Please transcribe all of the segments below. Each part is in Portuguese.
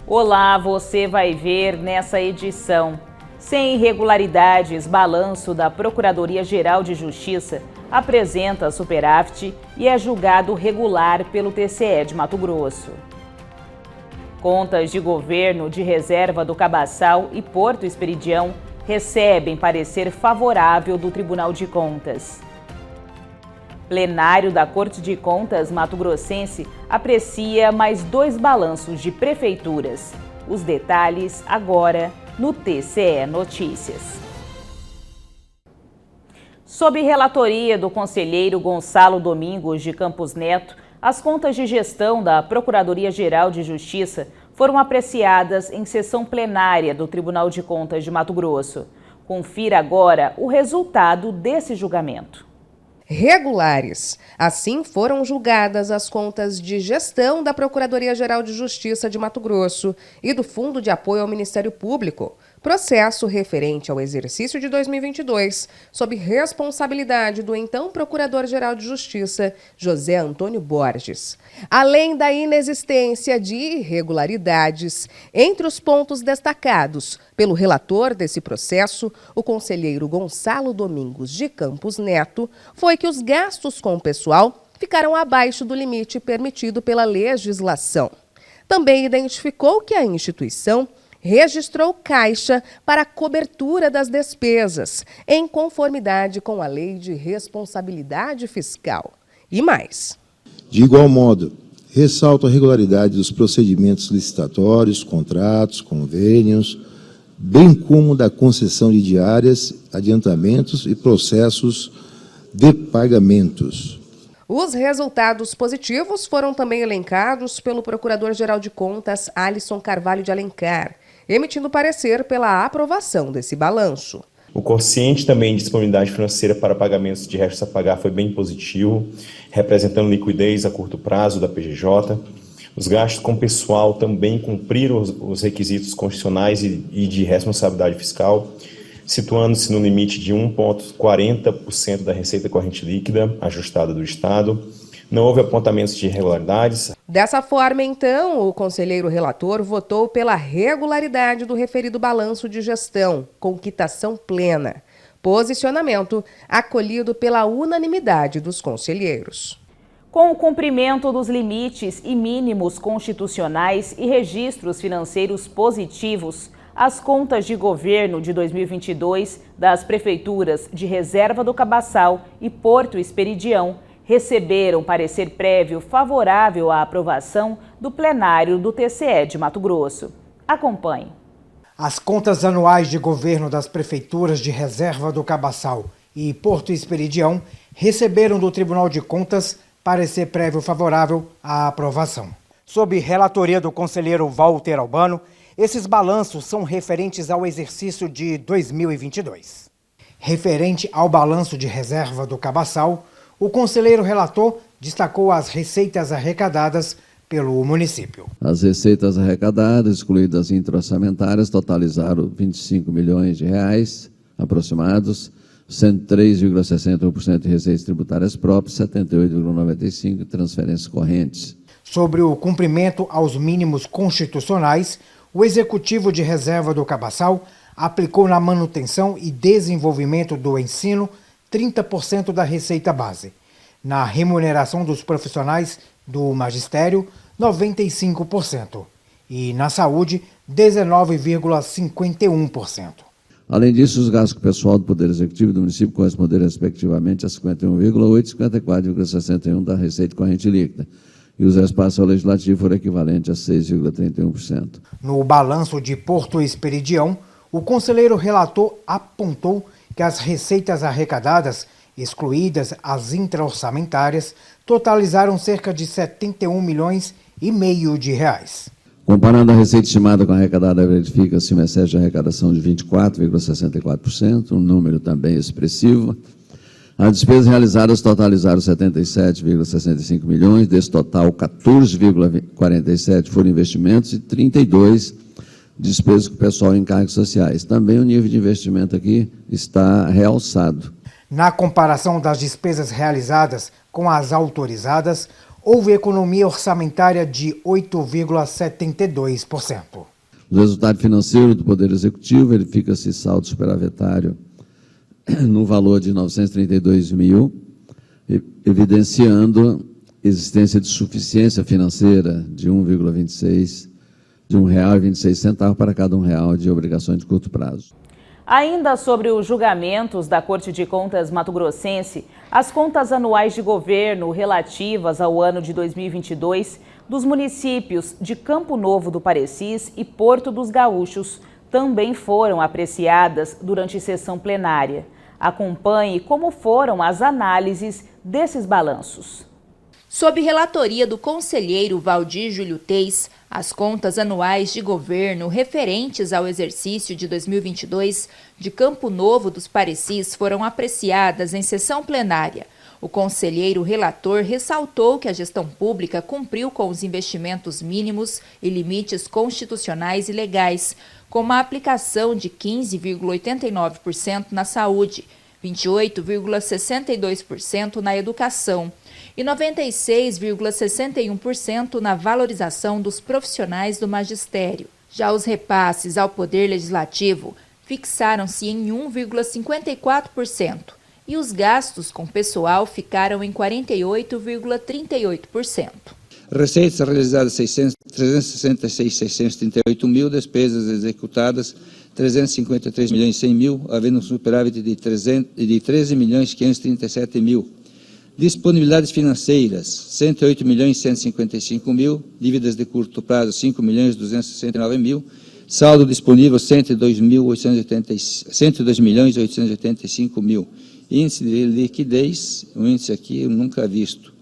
Olá, você vai ver nessa edição. Sem irregularidades, balanço da Procuradoria-Geral de Justiça apresenta superávit e é julgado regular pelo TCE de Mato Grosso. Contas de governo de reserva do Cabaçal e Porto Esperidião recebem parecer favorável do Tribunal de Contas. Plenário da Corte de Contas mato-grossense aprecia mais 2 balanços de prefeituras. Os detalhes agora no TCE Notícias. Sob relatoria do conselheiro Gonçalo Domingos de Campos Neto, as contas de gestão da Procuradoria-Geral de Justiça foram apreciadas em sessão plenária do Tribunal de Contas de Mato Grosso. Confira agora o resultado desse julgamento. Regulares. Assim foram julgadas as contas de gestão da Procuradoria-Geral de Justiça de Mato Grosso e do Fundo de Apoio ao Ministério Público, processo referente ao exercício de 2022, sob responsabilidade do então Procurador-Geral de Justiça, José Antônio Borges. Além da inexistência de irregularidades, entre os pontos destacados pelo relator desse processo, o conselheiro Gonçalo Domingos de Campos Neto, foi que os gastos com o pessoal ficaram abaixo do limite permitido pela legislação. Também identificou que a instituição registrou caixa para a cobertura das despesas, em conformidade com a Lei de Responsabilidade Fiscal. E mais. De igual modo, ressalto a regularidade dos procedimentos licitatórios, contratos, convênios, bem como da concessão de diárias, adiantamentos e processos de pagamentos. Os resultados positivos foram também elencados pelo Procurador-Geral de Contas, Alisson Carvalho de Alencar, emitindo parecer pela aprovação desse balanço. O quociente também de disponibilidade financeira para pagamentos de restos a pagar foi bem positivo, representando liquidez a curto prazo da PGJ. Os gastos com pessoal também cumpriram os requisitos constitucionais e de responsabilidade fiscal, situando-se no limite de 1,40% da receita corrente líquida ajustada do Estado. Não houve apontamentos de irregularidades. Dessa forma, então, o conselheiro relator votou pela regularidade do referido balanço de gestão, com quitação plena. Posicionamento acolhido pela unanimidade dos conselheiros. Com o cumprimento dos limites e mínimos constitucionais e registros financeiros positivos, as contas de governo de 2022 das prefeituras de Reserva do Cabaçal e Porto Esperidião receberam parecer prévio favorável à aprovação do plenário do TCE de Mato Grosso. Acompanhe. As contas anuais de governo das prefeituras de Reserva do Cabaçal e Porto Esperidião receberam do Tribunal de Contas parecer prévio favorável à aprovação. Sob relatoria do conselheiro Walter Albano, esses balanços são referentes ao exercício de 2022. Referente ao balanço de Reserva do Cabaçal, o conselheiro relator destacou as receitas arrecadadas pelo município. As receitas arrecadadas, excluídas intra-orçamentárias, totalizaram 25 milhões de reais aproximados, 103,61% de receitas tributárias próprias, 78,95% de transferências correntes. Sobre o cumprimento aos mínimos constitucionais, o Executivo de Reserva do Cabaçal aplicou na manutenção e desenvolvimento do ensino 30% da receita base. Na remuneração dos profissionais do magistério, 95%. E na saúde, 19,51%. Além disso, os gastos com o pessoal do Poder Executivo do município corresponderam respectivamente a 51,8% e 54,61% da receita corrente líquida. E os espaços ao legislativo foram equivalentes a 6,31%. No balanço de Porto Esperidião, o conselheiro relator apontou que as receitas arrecadadas, excluídas as intra-orçamentárias, totalizaram cerca de 71 milhões e meio de reais. Comparando a receita estimada com a arrecadada, verifica-se uma excesso de arrecadação de 24,64%, um número também expressivo. As despesas realizadas totalizaram 77,65 milhões, desse total 14,47 foram investimentos e 32 despesas com o pessoal em encargos sociais. Também o nível de investimento aqui está realçado. Na comparação das despesas realizadas com as autorizadas, houve economia orçamentária de 8,72%. O resultado financeiro do Poder Executivo verifica-se saldo superavitário no valor de 932 mil, evidenciando existência de suficiência financeira de R$ 1,26 para cada R$1 de obrigações de curto prazo. Ainda sobre os julgamentos da Corte de Contas mato-grossense, as contas anuais de governo relativas ao ano de 2022 dos municípios de Campo Novo do Parecis e Porto dos Gaúchos também foram apreciadas durante sessão plenária. Acompanhe como foram as análises desses balanços. Sob relatoria do conselheiro Valdir Júlio Teis, as contas anuais de governo referentes ao exercício de 2022 de Campo Novo dos Parecis foram apreciadas em sessão plenária. O conselheiro relator ressaltou que a gestão pública cumpriu com os investimentos mínimos e limites constitucionais e legais, como a aplicação de 15,89% na saúde, 28,62% na educação e 96,61% na valorização dos profissionais do magistério. Já os repasses ao Poder Legislativo fixaram-se em 1,54% e os gastos com pessoal ficaram em 48,38%. Receitas realizadas 366.638 mil, despesas executadas 353 milhões 100 mil, havendo um superávit de 13 milhões 537 mil. Disponibilidades financeiras, 108 milhões 155 mil, dívidas de curto prazo 5 milhões 269 mil, saldo disponível 102 milhões 885 mil. Índice de liquidez, um índice aqui eu nunca visto,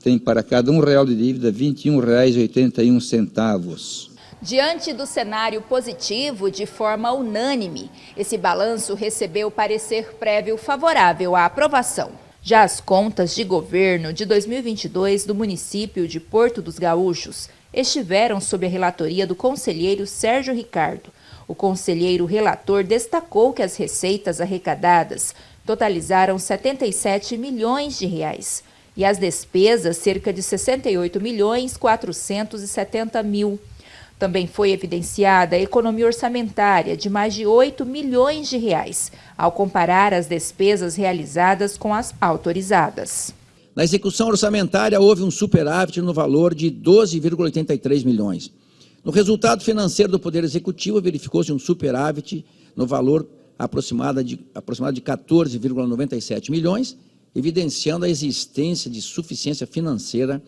tem para cada R$1 de dívida R$ 21,81. Diante do cenário positivo, de forma unânime, esse balanço recebeu parecer prévio favorável à aprovação. Já as contas de governo de 2022 do município de Porto dos Gaúchos estiveram sob a relatoria do conselheiro Sérgio Ricardo. O conselheiro relator destacou que as receitas arrecadadas totalizaram 77 milhões de reais e as despesas cerca de 68 milhões 470 mil. Também foi evidenciada a economia orçamentária de mais de 8 milhões de reais, ao comparar as despesas realizadas com as autorizadas. Na execução orçamentária, houve um superávit no valor de 12,83 milhões. No resultado financeiro do Poder Executivo, verificou-se um superávit no valor aproximado de 14,97 milhões, evidenciando a existência de suficiência financeira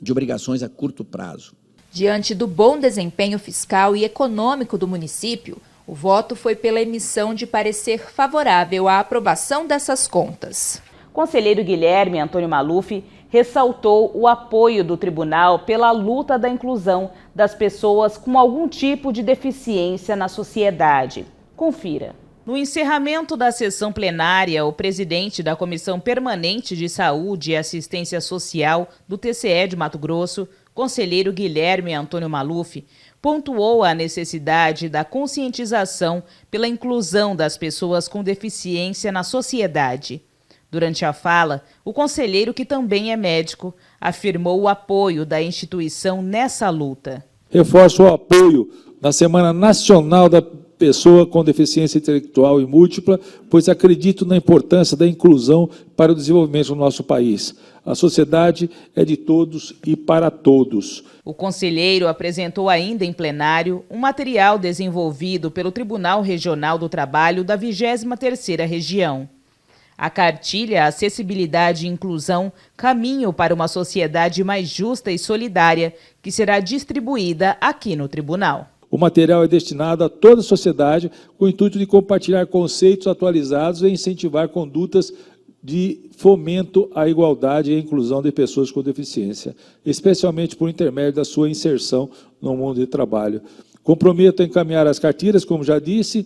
de obrigações a curto prazo. Diante do bom desempenho fiscal e econômico do município, o voto foi pela emissão de parecer favorável à aprovação dessas contas. Conselheiro Guilherme Antônio Maluf ressaltou o apoio do tribunal pela luta da inclusão das pessoas com algum tipo de deficiência na sociedade. Confira. No encerramento da sessão plenária, o presidente da Comissão Permanente de Saúde e Assistência Social do TCE de Mato Grosso, conselheiro Guilherme Antônio Maluf, pontuou a necessidade da conscientização pela inclusão das pessoas com deficiência na sociedade. Durante a fala, o conselheiro, que também é médico, afirmou o apoio da instituição nessa luta. Reforço o apoio na Semana Nacional da Pessoa com Deficiência Intelectual e Múltipla, pois acredito na importância da inclusão para o desenvolvimento do nosso país. A sociedade é de todos e para todos. O conselheiro apresentou ainda em plenário um material desenvolvido pelo Tribunal Regional do Trabalho da 23ª Região. A cartilha Acessibilidade e Inclusão, Caminho para uma Sociedade Mais Justa e Solidária, que será distribuída aqui no tribunal. O material é destinado a toda a sociedade com o intuito de compartilhar conceitos atualizados e incentivar condutas de fomento à igualdade e à inclusão de pessoas com deficiência, especialmente por intermédio da sua inserção no mundo de trabalho. Comprometo a encaminhar as cartilhas, como já disse,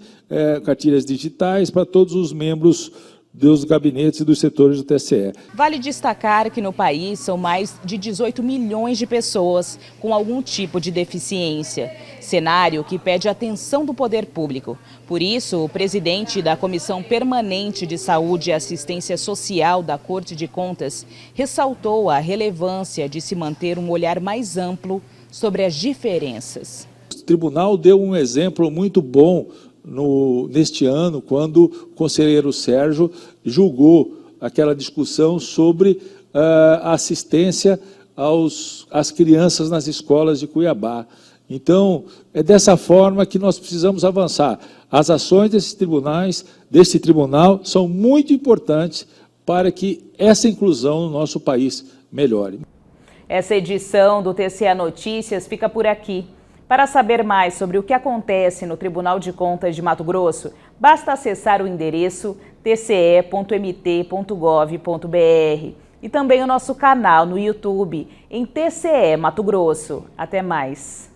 cartilhas digitais para todos os membros dos gabinetes e dos setores do TSE. Vale destacar que no país são mais de 18 milhões de pessoas com algum tipo de deficiência, cenário que pede atenção do poder público. Por isso, o presidente da Comissão Permanente de Saúde e Assistência Social da Corte de Contas ressaltou a relevância de se manter um olhar mais amplo sobre as diferenças. O tribunal deu um exemplo muito bom neste ano, quando o conselheiro Sérgio julgou aquela discussão sobre a assistência às crianças nas escolas de Cuiabá. Então, é dessa forma que nós precisamos avançar. As ações desse tribunal são muito importantes para que essa inclusão no nosso país melhore. Essa edição do TCE Notícias fica por aqui. Para saber mais sobre o que acontece no Tribunal de Contas de Mato Grosso, basta acessar o endereço tce.mt.gov.br e também o nosso canal no YouTube em TCE Mato Grosso. Até mais!